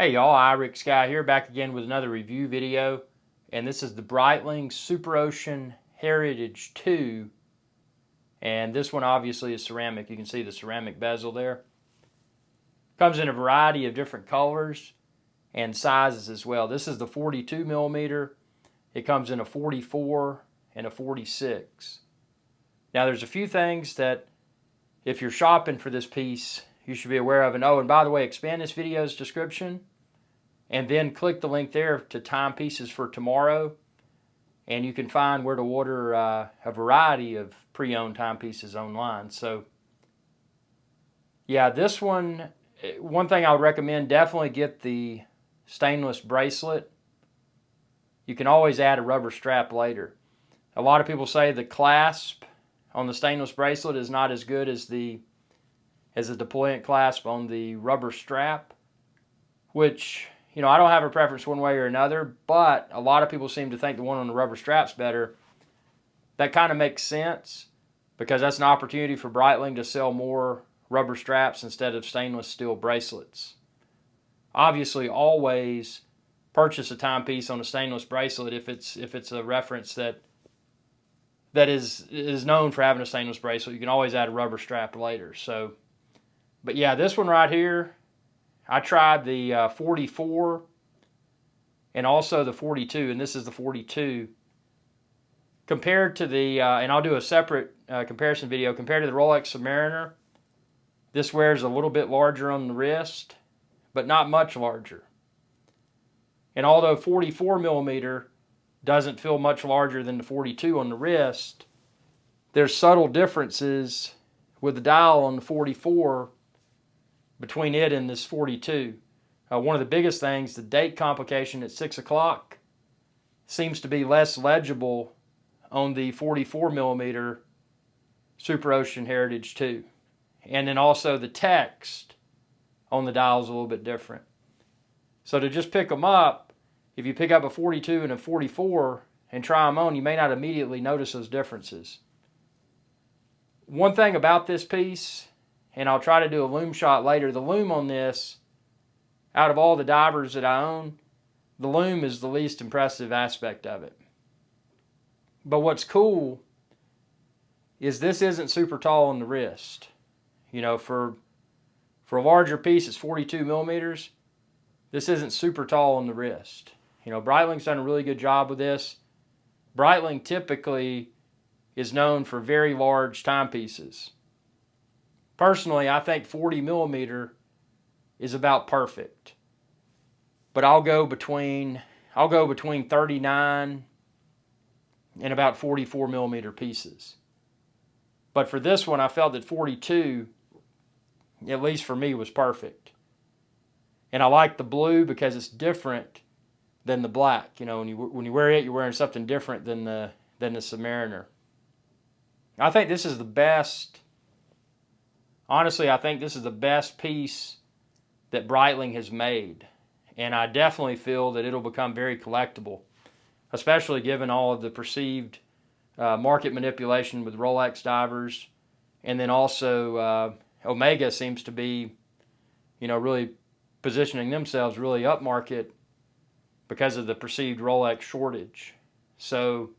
Hey y'all, Iric Sky here, back again with another review video, and this is the Breitling SuperOcean Heritage II, and this one obviously is ceramic. You can see the ceramic bezel there. Comes in a variety of different colors and sizes as well. This is the 42 millimeter. It comes in a 44 and a 46. Now there's a few things that if you're shopping for this piece you should be aware of. And oh, and by the way, expand this video's description and then click the link there to timepieces for tomorrow, and you can find where to order a variety of pre-owned timepieces online. So yeah, this one thing I would recommend, definitely get the stainless bracelet. You can always add a rubber strap later. A lot of people say the clasp on the stainless bracelet is not as good as the deployant clasp on the rubber strap, which, you know, I don't have a preference one way or another, but a lot of people seem to think the one on the rubber strap's better. That kind of makes sense because that's an opportunity for Breitling to sell more rubber straps instead of stainless steel bracelets. Obviously, always purchase a timepiece on a stainless bracelet if it's a reference that is known for having a stainless bracelet. You can always add a rubber strap later. So, but yeah, this one right here, I tried the 44 and also the 42, and this is the 42. Compared to the, and I'll do a separate comparison video, compared to the Rolex Submariner, this wears a little bit larger on the wrist, but not much larger. And although 44 millimeter doesn't feel much larger than the 42 on the wrist, there's subtle differences with the dial on the 44 between it and this 42. One of the biggest things, the date complication at 6 o'clock seems to be less legible on the 44 millimeter SuperOcean Heritage II. And then also the text on the dial is a little bit different. So to just pick them up, if you pick up a 42 and a 44 and try them on, you may not immediately notice those differences. One thing about this piece, and I'll try to do a loom shot later, the loom on this, out of all the divers that I own, the loom is the least impressive aspect of it. But what's cool is this isn't super tall on the wrist. You know, for a larger piece, it's 42 millimeters. This isn't super tall on the wrist. You know, Breitling's done a really good job with this. Breitling typically is known for very large timepieces. Personally, I think 40 millimeter is about perfect. But I'll go between 39 and about 44 millimeter pieces. But for this one, I felt that 42, at least for me, was perfect. And I like the blue because it's different than the black. You know, when you wear it, you're wearing something different than the Submariner. I think this is the best. Honestly, I think this is the best piece that Breitling has made. And I definitely feel that it'll become very collectible, especially given all of the perceived market manipulation with Rolex divers. And then also Omega seems to be, you know, really positioning themselves really upmarket because of the perceived Rolex shortage. So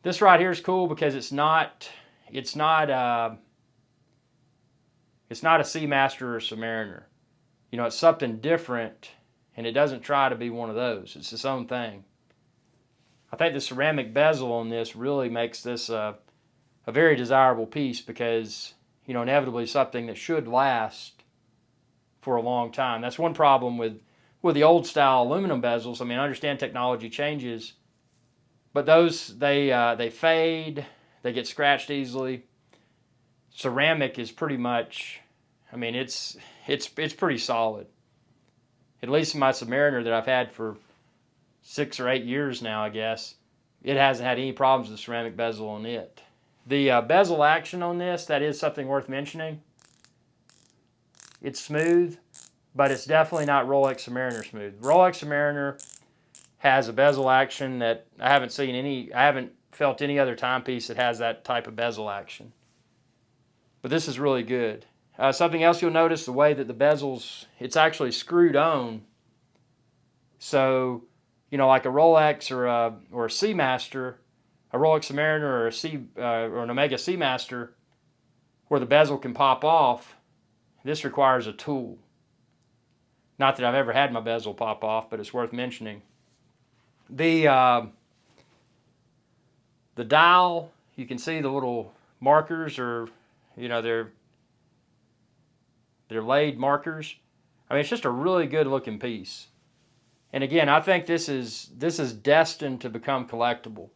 this right here is cool because it's not a SeaMaster or Submariner. You know, it's something different, and it doesn't try to be one of those. It's its own thing. I think the ceramic bezel on this really makes this a very desirable piece because, you know, inevitably something that should last for a long time. That's one problem with the old style aluminum bezels. I mean, I understand technology changes, but those, they fade, they get scratched easily. Ceramic is pretty much, I mean, it's pretty solid. At least in my Submariner that I've had for 6 or 8 years now, I guess, it hasn't had any problems with the ceramic bezel on it. The bezel action on this, that is something worth mentioning. It's smooth, but it's definitely not Rolex Submariner smooth. Rolex Submariner has a bezel action that I haven't felt any other timepiece that has that type of bezel action. But this is really good. Something else you'll notice, the way that the bezels, it's actually screwed on So, you know, like a Rolex or a SeaMaster, a Rolex Submariner or or an Omega SeaMaster, where the bezel can pop off, this requires a tool. Not that I've ever had my bezel pop off, but it's worth mentioning. The dial, you can see the little markers, or you know, they're laid markers. I mean, it's just a really good looking piece. And again, I think this is destined to become collectible.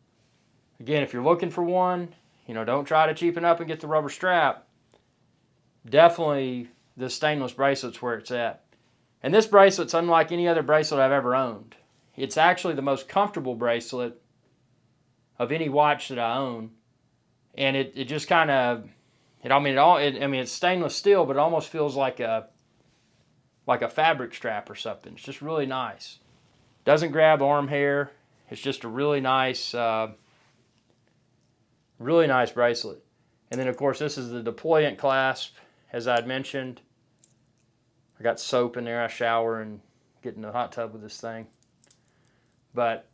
Again, if you're looking for one, you know, don't try to cheapen up and get the rubber strap. Definitely the stainless bracelet's where it's at. And this bracelet's unlike any other bracelet I've ever owned. It's actually the most comfortable bracelet of any watch that I own. And it just kind of, it's stainless steel, but it almost feels like a fabric strap or something. It's just really nice. Doesn't grab arm hair. It's just a really nice bracelet. And then of course this is the deployant clasp, as I'd mentioned. I got soap in there. I shower and get in the hot tub with this thing. But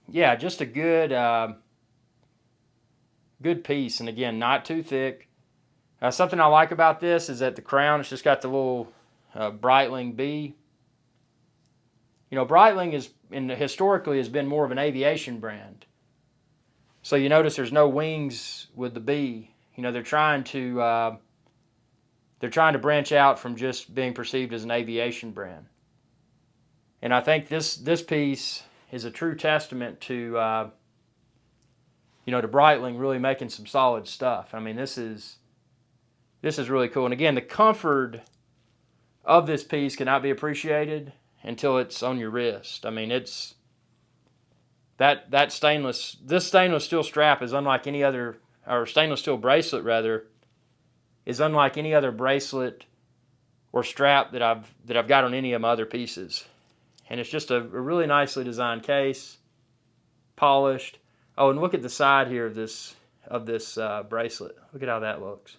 yeah, just a good piece. And again, not too thick. Something I like about this is that the crown, it's just got the little Breitling B. You know, Breitling historically has been more of an aviation brand. So you notice there's no wings with the B. You know, they're trying to branch out from just being perceived as an aviation brand. And I think this piece is a true testament to to Breitling really making some solid stuff. I mean, this is really cool. And again, the comfort of this piece cannot be appreciated until it's on your wrist. I mean, it's this stainless steel strap is unlike any other, or stainless steel bracelet rather, is unlike any other bracelet or strap that I've got on any of my other pieces. And it's just a really nicely designed case, polished. Oh, and look at the side here of this bracelet. Look at how that looks.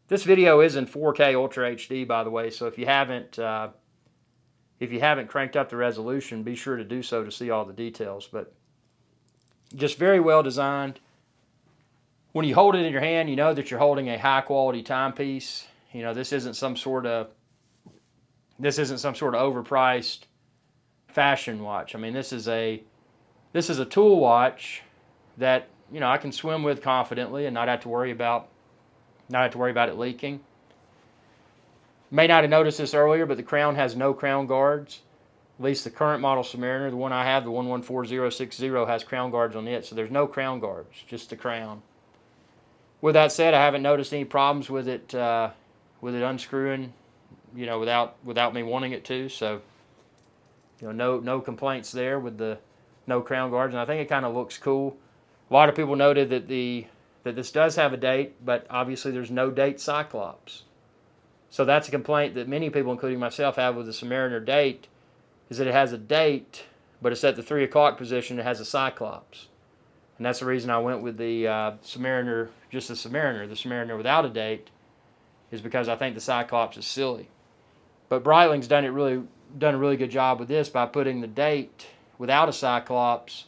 This video is in 4K Ultra HD, by the way, so if you haven't cranked up the resolution, be sure to do so to see all the details. But just very well designed. When you hold it in your hand, you know that you're holding a high quality timepiece. You know, this isn't some sort of overpriced fashion watch. I mean, this is a tool watch that, you know, I can swim with confidently and not have to worry about it leaking. May not have noticed this earlier, but the crown has no crown guards. At least the current model Submariner, the one I have, the 114060, has crown guards on it, so there's no crown guards, just the crown. With that said, I haven't noticed any problems with it unscrewing, you know, without me wanting it to. So, you know, no complaints there with the no crown guards, and I think it kind of looks cool. A lot of people noted that this does have a date, but obviously there's no date cyclops. So that's a complaint that many people, including myself, have with the Submariner date, is that it has a date, but it's at the 3 o'clock position. It has a cyclops. And that's the reason I went with the Submariner, just the Submariner without a date, is because I think the cyclops is silly. But Breitling's done a really good job with this by putting the date without a cyclops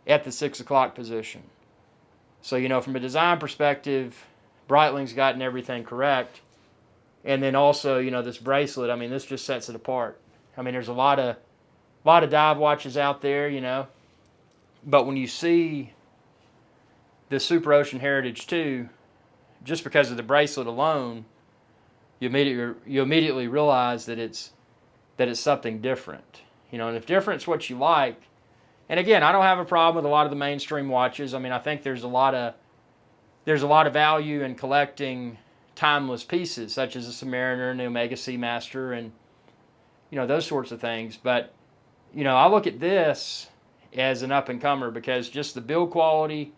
at the 6 o'clock position. So, you know, from a design perspective, Breitling's gotten everything correct. And then also, you know, this bracelet, I mean, this just sets it apart. I mean, there's a lot of dive watches out there, you know. But when you see the SuperOcean Heritage II, just because of the bracelet alone, you immediately realize that it's something different. You know, and if different's what you like, and again, I don't have a problem with a lot of the mainstream watches. I mean, I think there's a lot of value in collecting timeless pieces, such as the Submariner and the Omega SeaMaster, and you know, those sorts of things. But you know, I look at this as an up-and-comer because just the build quality,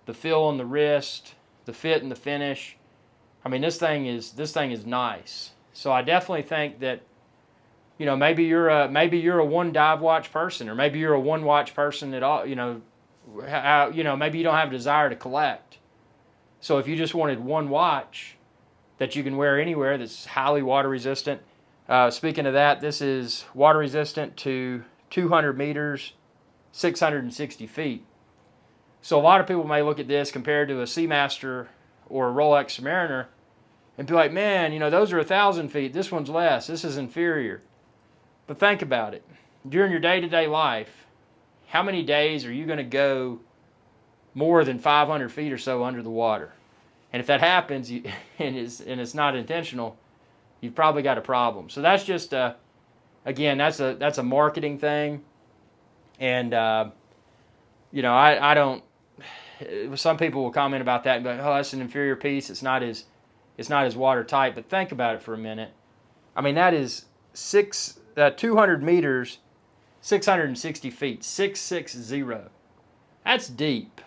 the feel on the wrist, the fit and the finish. I mean, this thing is nice. So I definitely think that, you know, maybe you're a one dive watch person, or maybe you're a one watch person at all. You know, maybe you don't have a desire to collect. So if you just wanted one watch that you can wear anywhere, that's highly water resistant, Speaking of that, this is water resistant to 200 meters, 660 feet. So a lot of people may look at this compared to a SeaMaster or a Rolex Submariner and be like, man, you know, those are 1,000 feet. This one's less. This is inferior. But think about it. During your day-to-day life, how many days are you going to go more than 500 feet or so under the water? And if that happens, and it's not intentional, you've probably got a problem. So that's just, again, that's a marketing thing. And, you know, I don't, some people will comment about that and be like, oh, that's an inferior piece. It's not as watertight. But think about it for a minute. I mean, that is 200 meters, 660 feet, 660. That's deep.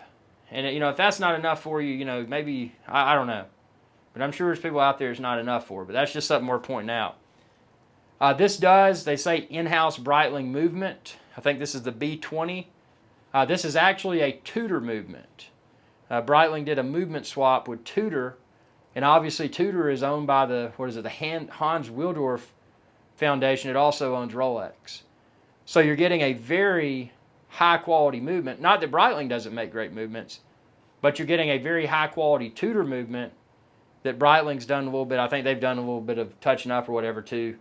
And, you know, if that's not enough for you, you know, maybe, I don't know. But I'm sure there's people out there it's not enough for. But that's just something we're pointing out. This does, they say, in-house Breitling movement. I think this is the B20. This is actually a Tudor movement. Breitling did a movement swap with Tudor. And obviously Tudor is owned by the Hans Willdorf Foundation. It also owns Rolex. So you're getting a very high-quality movement. Not that Breitling doesn't make great movements, but you're getting a very high-quality Tudor movement that Breitling's done a little bit. I think they've done a little bit of touching up or whatever to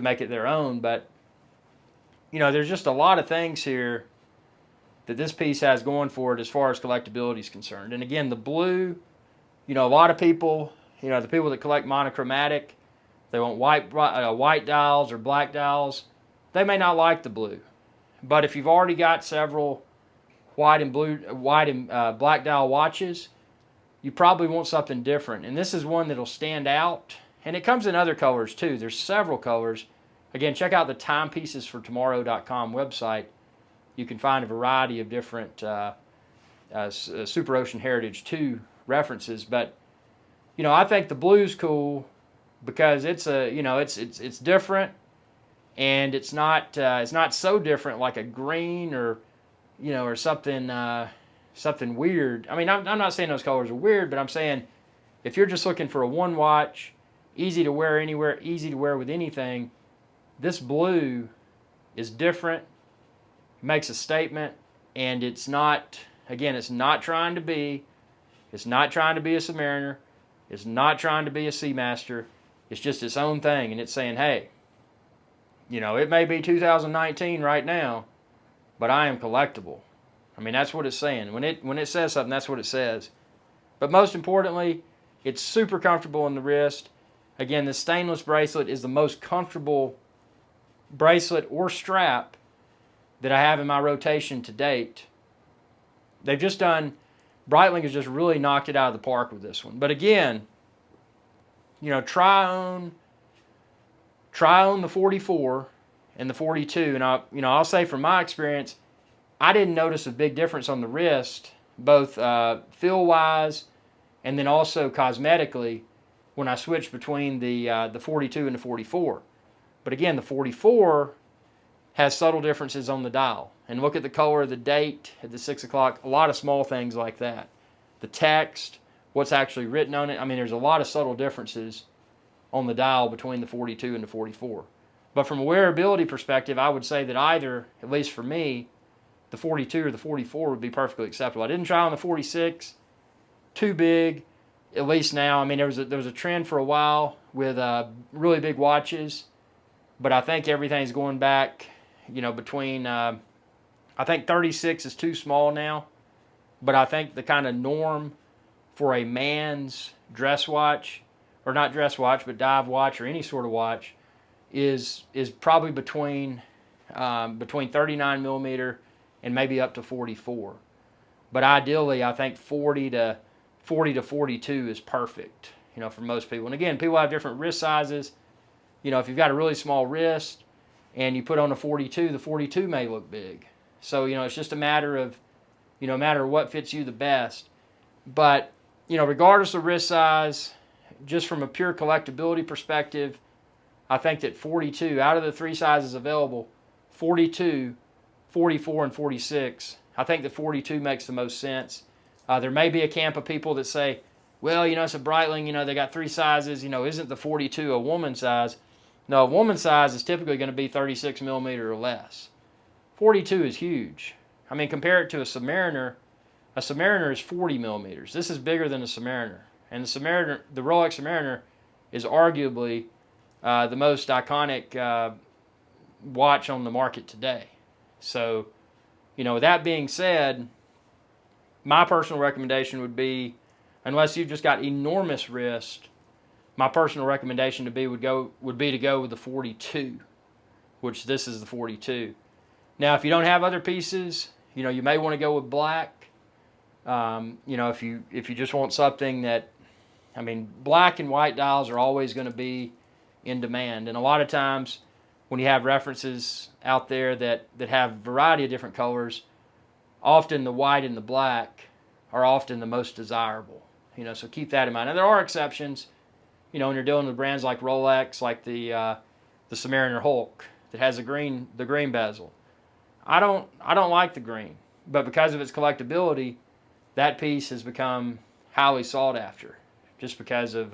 make it their own. But, you know, there's just a lot of things here that this piece has going for it as far as collectability is concerned. And again, the blue, you know, a lot of people, you know, the people that collect monochromatic, they want white dials or black dials. They may not like the blue. But if you've already got several white and black dial watches, you probably want something different. And this is one that'll stand out. And it comes in other colors too. There's several colors. Again, check out the timepiecesfortomorrow.com website. You can find a variety of different SuperOcean Heritage II references. But, you know, I think the blue's cool because it's it's different. And it's not so different like a green or, you know, or something weird. I mean, I'm not saying those colors are weird, but I'm saying if you're just looking for a one watch, easy to wear anywhere, easy to wear with anything, this blue is different, makes a statement, and it's not, again, it's not trying to be a Submariner, it's not trying to be a SeaMaster, it's just its own thing, and it's saying, hey, you know, it may be 2019 right now, but I am collectible. I mean, that's what it's saying. When it says something, that's what it says. But most importantly, it's super comfortable in the wrist. Again, the stainless bracelet is the most comfortable bracelet or strap that I have in my rotation to date. Breitling has just really knocked it out of the park with this one. But again, you know, try on the 44 and the 42, and I'll say from my experience, I didn't notice a big difference on the wrist, both feel-wise and then also cosmetically, when I switched between the 42 and the 44. But again, the 44 has subtle differences on the dial. And look at the color of the date at the 6 o'clock, a lot of small things like that. The text, what's actually written on it. I mean, there's a lot of subtle differences on the dial between the 42 and the 44. But from a wearability perspective, I would say that either, at least for me, the 42 or the 44 would be perfectly acceptable. I didn't try on the 46, too big, at least now. I mean, there was a trend for a while with really big watches, but I think everything's going back, you know, between, I think 36 is too small now, but I think the kind of norm for a man's dress watch, or not dress watch, but dive watch or any sort of watch, is probably between 39 millimeter and maybe up to 44. But ideally, I think 40 to 42 is perfect, you know, for most people. And again, people have different wrist sizes. You know, if you've got a really small wrist and you put on a 42, the 42 may look big. So, you know, it's just a matter of, you know, what fits you the best. But, you know, regardless of wrist size, just from a pure collectability perspective, I think that 42, out of the three sizes available, 42, 44, and 46, I think that 42 makes the most sense. There may be a camp of people that say, well, you know, it's a Breitling, you know, they got three sizes, you know, isn't the 42 a woman size? No, a woman's size is typically going to be 36 millimeter or less. 42 is huge. I mean, compare it to a Submariner. A Submariner is 40 millimeters. This is bigger than a Submariner. And the Rolex Submariner is arguably the most iconic watch on the market today. So, with that being said, my personal recommendation would be, unless you've just got enormous wrist, my personal recommendation would be to go with the 42, which this is the 42. Now, if you don't have other pieces, you may want to go with black. If you just want something that, black and white dials are always going to be in demand, and a lot of times when you have references out there that have a variety of different colors, often the white and the black are often the most desirable. So keep that in mind. And there are exceptions. When you're dealing with brands like Rolex, like the Submariner Hulk that has the green bezel. I don't like the green, but because of its collectability, that piece has become highly sought after, just because of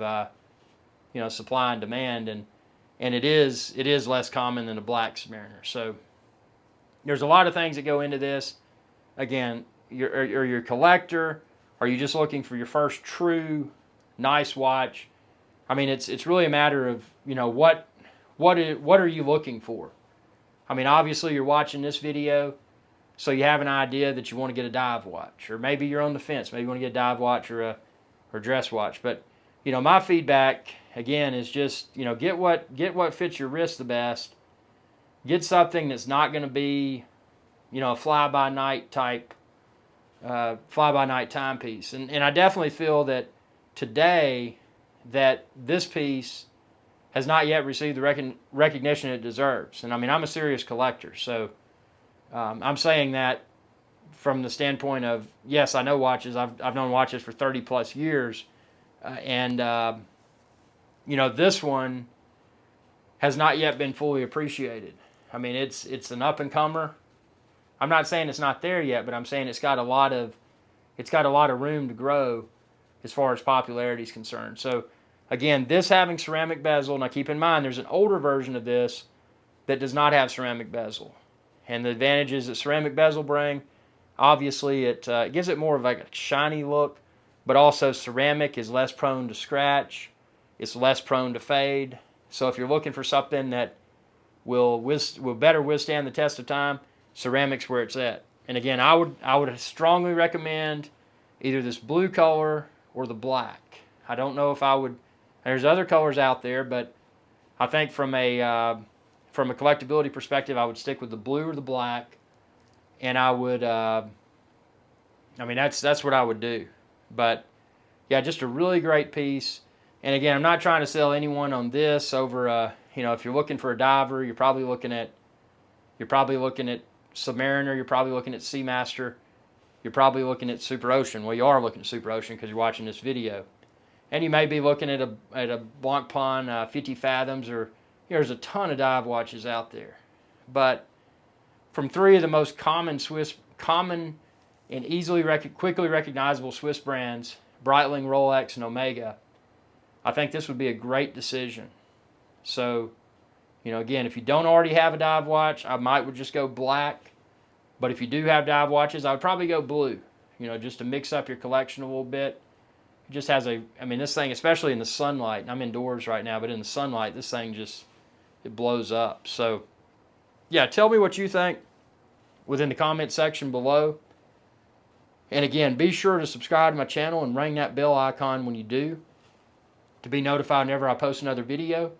supply and demand, and it is less common than a black Submariner. So there's a lot of things that go into this. Again, you're a collector. Are you just looking for your first true nice watch? It's really a matter of what are you looking for? Obviously you're watching this video, so you have an idea that you want to get a dive watch, or maybe you're on the fence. Maybe you want to get a dive watch or a dress watch. But my feedback again is just get what fits your wrist the best. Get something that's not going to be a fly-by-night type fly-by-night timepiece. And I definitely feel that today that this piece has not yet received the recognition it deserves. And I'm a serious collector, so I'm saying that from the standpoint of, yes, I know watches. I've known watches for 30 plus years, and this one has not yet been fully appreciated. It's an up-and-comer. I'm not saying it's not there yet, but I'm saying it's got a lot of room to grow as far as popularity is concerned. So again, this having ceramic bezel, now keep in mind there's an older version of this that does not have ceramic bezel. And the advantages that ceramic bezel bring, obviously it gives it more of like a shiny look, but also ceramic is less prone to scratch, it's less prone to fade. So if you're looking for something that will better withstand the test of time, ceramic's where it's at. And again, I would strongly recommend either this blue color or the black. I don't know if I would. There's other colors out there, but I think from a collectability perspective, I would stick with the blue or the black, and I would. That's what I would do. But yeah, just a really great piece. And again, I'm not trying to sell anyone on this over. If you're looking for a diver, you're probably looking at Submariner, you're probably looking at SeaMaster, you're probably looking at SuperOcean. Well, you are looking at SuperOcean because you're watching this video. And you may be looking at a Blancpain 50 Fathoms, or there's a ton of dive watches out there. But from three of the most common and quickly recognizable Swiss brands, Breitling, Rolex, and Omega, I think this would be a great decision. So, again, if you don't already have a dive watch, I would just go black. But if you do have dive watches, I would probably go blue, just to mix up your collection a little bit. It just has this thing, especially in the sunlight, and I'm indoors right now, but in the sunlight, this thing it blows up. So, yeah, tell me what you think within the comment section below. And again, be sure to subscribe to my channel and ring that bell icon when you do to be notified whenever I post another video.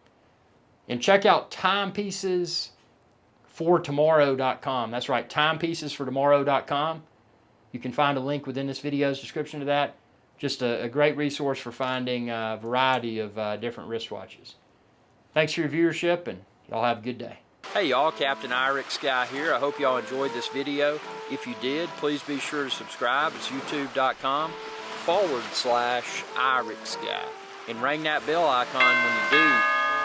And check out timepiecesfortomorrow.com. That's right, timepiecesfortomorrow.com. You can find a link within this video's description to that. Just a great resource for finding a variety of different wristwatches. Thanks for your viewership, and y'all have a good day. Hey y'all, Captain Irix Guy here. I hope y'all enjoyed this video. If you did, please be sure to subscribe. It's youtube.com/Irix Guy. And ring that bell icon when you do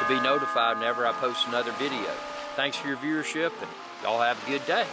to be notified whenever I post another video. Thanks for your viewership, and y'all have a good day.